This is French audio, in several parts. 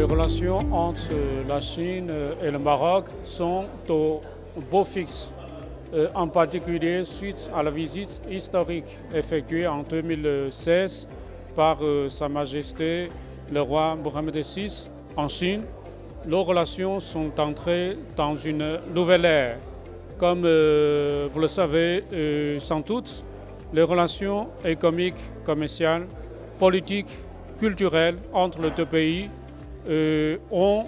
relations entre la Chine et le Maroc sont au beau fixe, en particulier suite à la visite historique effectuée en 2016 par Sa Majesté le roi Mohammed VI en Chine. Nos relations sont entrées dans une nouvelle ère. Comme vous le savez sans doute, les relations économiques, commerciales, politiques, culturelles entre les deux pays ont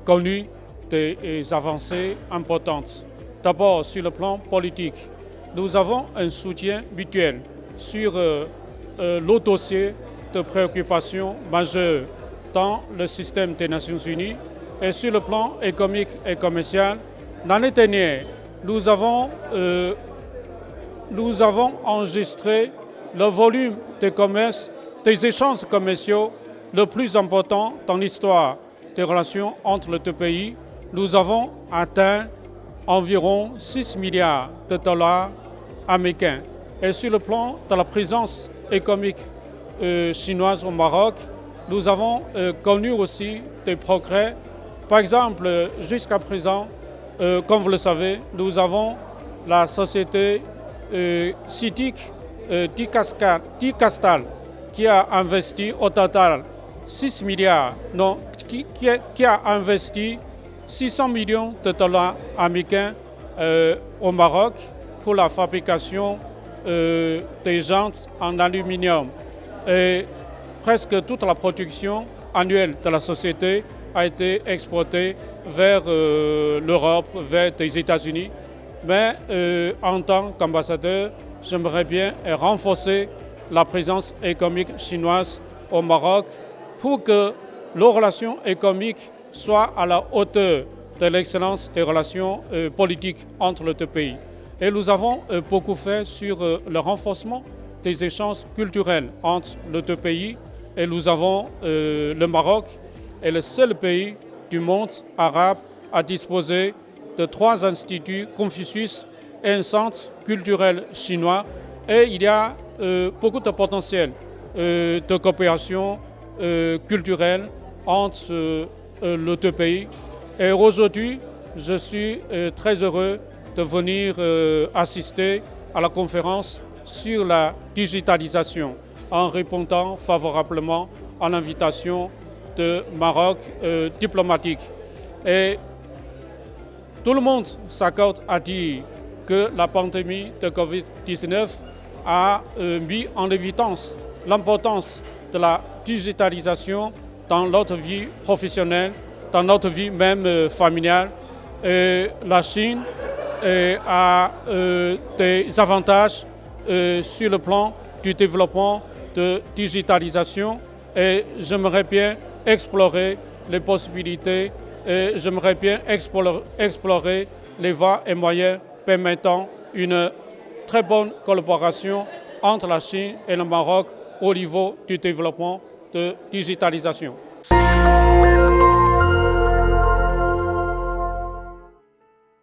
connu des avancées importantes. D'abord, sur le plan politique, nous avons un soutien mutuel sur le dossier de préoccupation majeure dans le système des Nations Unies. Et sur le plan économique et commercial, l'année dernière, nous avons enregistré le volume de commerce, des échanges commerciaux le plus important dans l'histoire des relations entre les deux pays. Nous avons atteint environ 6 milliards de dollars américains. Et sur le plan de la présence économique chinoise au Maroc, nous avons connu aussi des progrès. Par exemple, jusqu'à présent, comme vous le savez, nous avons la société CITIC Dicastal qui a investi au total 6 milliards, non, qui a investi 600 millions de dollars américains au Maroc pour la fabrication des jantes en aluminium. Et presque toute la production annuelle de la société a été exportée vers l'Europe, vers les États-Unis. Mais en tant qu'ambassadeur, j'aimerais bien renforcer la présence économique chinoise au Maroc pour que nos relations économiques soient à la hauteur de l'excellence des relations politiques entre les deux pays. Et nous avons beaucoup fait sur le renforcement des échanges culturels entre les deux pays. Et nous avons le Maroc est le seul pays du monde arabe à disposer de 3 instituts Confucius et un centre culturel chinois. Et il y a beaucoup de potentiel de coopération culturelle entre les deux pays. Et aujourd'hui, je suis très heureux de venir assister à la conférence sur la digitalisation en répondant favorablement à l'invitation de Maroc diplomatique. Et tout le monde s'accorde à dire que la pandémie de Covid-19 a mis en évidence l'importance de la digitalisation dans notre vie professionnelle, dans notre vie même familiale. Et la Chine a des avantages sur le plan du développement de digitalisation et j'aimerais bien explorer les possibilités et j'aimerais bien explorer les voies et moyens permettant une très bonne collaboration entre la Chine et le Maroc au niveau du développement de digitalisation.